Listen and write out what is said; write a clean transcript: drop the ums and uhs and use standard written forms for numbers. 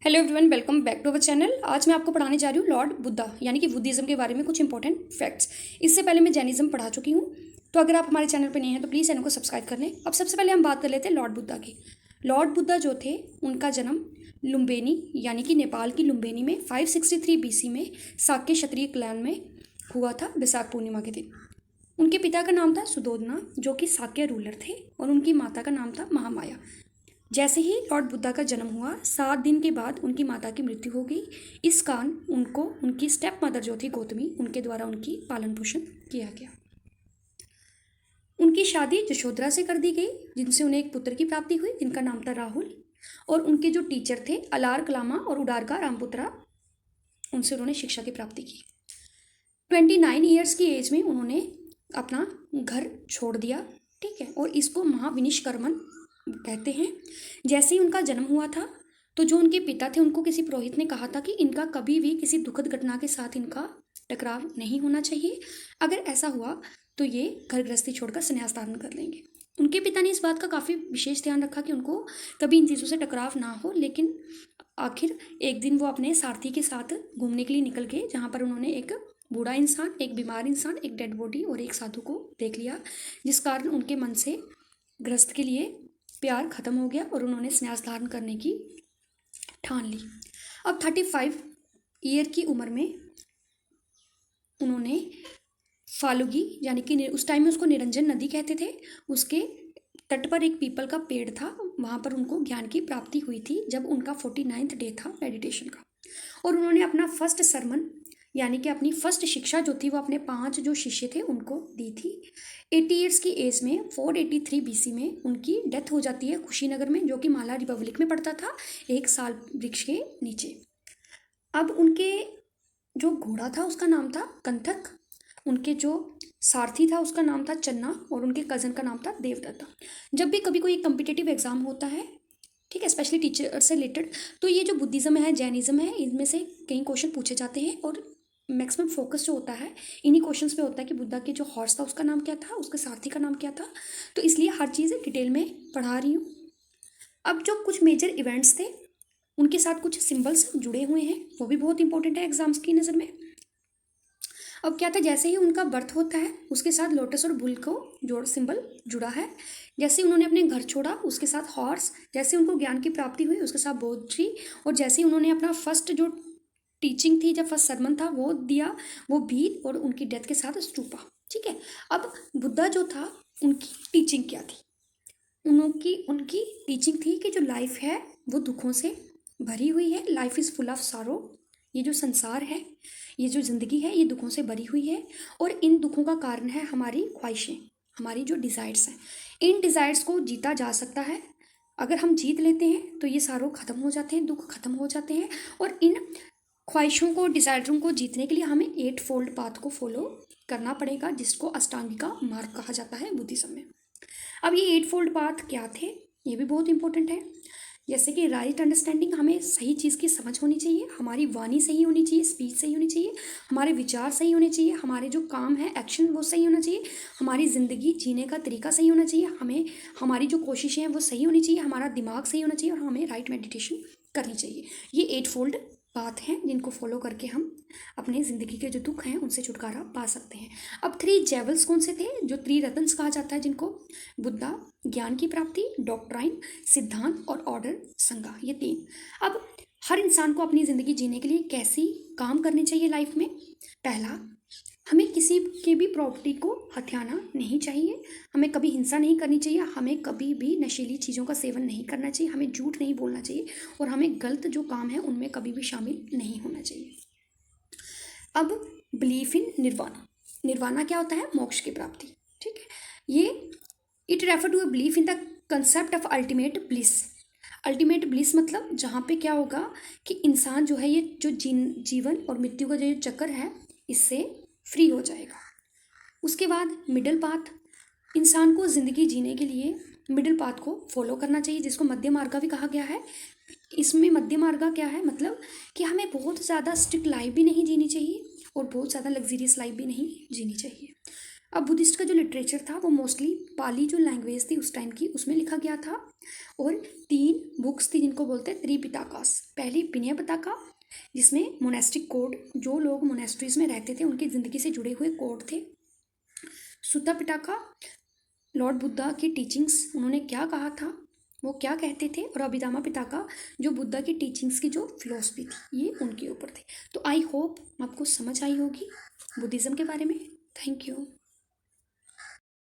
Hello everyone, welcome back to our channel. आज मैं आपको पढ़ाने जा रही हूँ लॉर्ड बुद्धा यानी कि बुद्धिज़्म के बारे में कुछ इंपॉर्टेंट फैक्ट्स। इससे पहले मैं जैनिज्म पढ़ा चुकी हूँ, तो अगर आप हमारे चैनल पर नए हैं तो प्लीज़ चैनल को सब्सक्राइब कर लें। अब सबसे पहले हम बात कर लेते हैं लॉर्ड बुद्धा की। लॉर्ड बुद्धा जो थे, उनका जन्म लुम्बिनी यानी कि नेपाल की लुम्बिनी में 563 BC में साक्य क्षत्रिय क्लैन में हुआ था, बैसाख पूर्णिमा के दिन। उनके पिता का नाम था सुदोधना, जो कि साक्य रूलर थे, और उनकी माता का नाम था महामाया। जैसे ही लॉर्ड बुद्धा का जन्म हुआ, 7 दिन के बाद उनकी माता की मृत्यु हो गई। इस कारण उनको उनकी स्टेप मदर जो थी गौतमी, उनके द्वारा उनकी पालन पोषण किया गया। उनकी शादी यशोधरा से कर दी गई, जिनसे उन्हें एक पुत्र की प्राप्ति हुई जिनका नाम था राहुल। और उनके जो टीचर थे अलार कलामा और उडारका रामपुत्रा, उनसे उन्होंने शिक्षा की प्राप्ति की। 29 ईयर्स की एज में उन्होंने अपना घर छोड़ दिया, ठीक है, और इसको महाविनिष्कर्मन कहते हैं। जैसे ही उनका जन्म हुआ था, तो जो उनके पिता थे उनको किसी पुरोहित ने कहा था कि इनका कभी भी किसी दुखद घटना के साथ इनका टकराव नहीं होना चाहिए। अगर ऐसा हुआ तो ये घर गृहस्थी छोड़कर संन्यास धारण कर लेंगे। उनके पिता ने इस बात का काफ़ी विशेष ध्यान रखा कि उनको कभी इन चीज़ों से टकराव ना हो, लेकिन आखिर एक दिन वो अपने सारथी के साथ घूमने के लिए निकल गए, जहाँ पर उन्होंने एक बूढ़ा इंसान, एक बीमार इंसान, एक डेड बॉडी और एक साधु को देख लिया, जिस कारण उनके मन से गृहस्थ के लिए प्यार खत्म हो गया और उन्होंने संन्यास धारण करने की ठान ली। अब 35 ईयर की उम्र में उन्होंने फालुगी यानी कि उस टाइम में उसको निरंजन नदी कहते थे, उसके तट पर एक पीपल का पेड़ था, वहाँ पर उनको ज्ञान की प्राप्ति हुई थी जब उनका 49वां डे था मेडिटेशन का। और उन्होंने अपना फर्स्ट सरमन यानी कि अपनी फर्स्ट शिक्षा जो थी वो अपने 5 जो शिष्य थे उनको दी थी। 80 ईयर्स की एज में 483 BC में उनकी डेथ हो जाती है कुशीनगर में, जो कि माला रिपब्लिक में पड़ता था, एक साल वृक्ष के नीचे। अब उनके जो घोड़ा था उसका नाम था कंथक, उनके जो सारथी था उसका नाम था चन्ना, और उनके कज़न का नाम था देवदत्ता। जब भी कभी कोई कम्पिटिटिव एग्जाम होता है, ठीक है, स्पेशली टीचर से रिलेटेड, तो ये जो बुद्धिज़्म है, जैनिज्म है, इनमें से कई क्वेश्चन पूछे जाते हैं और मैक्सिमम फोकस जो होता है इन्हीं क्वेश्चंस पे होता है कि बुद्धा के जो हॉर्स था उसका नाम क्या था, उसके सारथी का नाम क्या था। तो इसलिए हर चीज़ डिटेल में पढ़ा रही हूँ। अब जो कुछ मेजर इवेंट्स थे उनके साथ कुछ सिंबल्स जुड़े हुए हैं, वो भी बहुत इंपॉर्टेंट है एग्जाम्स की नज़र में। अब क्या था, जैसे ही उनका बर्थ होता है उसके साथ लोटस और बुल को जोड़ सिंबल जुड़ा है। जैसे उन्होंने अपने घर छोड़ा उसके साथ हॉर्स, जैसे उनको ज्ञान की प्राप्ति हुई उसके साथ बोध ट्री, और जैसे ही उन्होंने अपना फर्स्ट जो टीचिंग थी, जब फर्स्ट सरमन था वो दिया, वो भील, और उनकी डेथ के साथ स्तूपा, ठीक है। अब बुद्धा जो था उनकी टीचिंग क्या थी? उनकी टीचिंग थी कि जो लाइफ है वो दुखों से भरी हुई है, लाइफ इज़ फुल ऑफ सारो। ये जो संसार है, ये जो ज़िंदगी है, ये दुखों से भरी हुई है, और इन दुखों का कारण है हमारी ख्वाहिशें, हमारी जो डिज़ायर्स हैं। इन डिज़ायर्स को जीता जा सकता है, अगर हम जीत लेते हैं तो ये सारों ख़त्म हो जाते हैं, दुख खत्म हो जाते हैं। और इन ख्वाहिशों को, डिज़ायरों को जीतने के लिए हमें 8 फोल्ड पाथ को फॉलो करना पड़ेगा, जिसको अष्टांगिका मार्ग कहा जाता है बुद्धिज़्म में। अब ये 8 फोल्ड पाथ क्या थे, ये भी बहुत इंपॉर्टेंट है। जैसे कि राइट अंडरस्टैंडिंग, हमें सही चीज़ की समझ होनी चाहिए, हमारी वाणी सही होनी चाहिए, स्पीच सही होनी चाहिए, हमारे विचार सही होने चाहिए, हमारे जो काम है एक्शन वो सही होना चाहिए, हमारी ज़िंदगी जीने का तरीका सही होना चाहिए, हमें हमारी जो कोशिशें हैं वो सही होनी चाहिए, हमारा दिमाग सही होना चाहिए, और हमें राइट मेडिटेशन करनी चाहिए। ये 8 फोल्ड पाथ हैं जिनको फॉलो करके हम अपने ज़िंदगी के जो दुख हैं उनसे छुटकारा पा सकते हैं। अब 3 जेवल्स कौन से थे, जो 3 रत्न्स कहा जाता है जिनको, बुद्धा, ज्ञान की प्राप्ति, डॉक्ट्राइन, सिद्धांत, और ऑर्डर, संज्ञा, ये 3। अब हर इंसान को अपनी ज़िंदगी जीने के लिए कैसी काम करनी चाहिए लाइफ में? पहला, हमें किसी की भी प्रॉपर्टी को हथियाना नहीं चाहिए, हमें कभी हिंसा नहीं करनी चाहिए, हमें कभी भी नशीली चीज़ों का सेवन नहीं करना चाहिए, हमें झूठ नहीं बोलना चाहिए, और हमें गलत जो काम है उनमें कभी भी शामिल नहीं होना चाहिए। अब बिलीफ इन निर्वाणा। निर्वाणा क्या होता है? मोक्ष की प्राप्ति, ठीक है। ये it refer to a belief in the concept of ultimate bliss. Ultimate bliss मतलब जहाँ पे क्या होगा कि इंसान जो है ये जो जीवन और मृत्यु का जो चक्कर है इससे फ्री हो जाएगा। उसके बाद मिडिल पाथ, इंसान को ज़िंदगी जीने के लिए मिडिल पाथ को फॉलो करना चाहिए, जिसको मध्य मार्ग भी कहा गया है। इसमें मध्य मार्ग क्या है, मतलब कि हमें बहुत ज़्यादा स्ट्रिक्ट लाइफ भी नहीं जीनी चाहिए और बहुत ज़्यादा लग्जरियस लाइफ भी नहीं जीनी चाहिए। अब बुद्धिस्ट का जो लिटरेचर था वो मोस्टली पाली जो लैंग्वेज थी उस टाइम की उसमें लिखा गया था। और 3 बुक्स थी जिनको बोलते हैं त्रिपिटकास। पहली विनय पिटका, जिसमें मोनेस्टिक कोड, जो लोग मोनेस्ट्रीज में रहते थे उनकी ज़िंदगी से जुड़े हुए कोड थे। सुत्ता पिटका, लॉर्ड बुद्धा की टीचिंग्स, उन्होंने क्या कहा था, वो क्या कहते थे। और अभिधामा पिटका, जो बुद्धा की टीचिंग्स की जो फिलोसफी थी ये उनके ऊपर थे। तो आई होप आपको समझ आई होगी बुद्धिज़्म के बारे में। Thank you.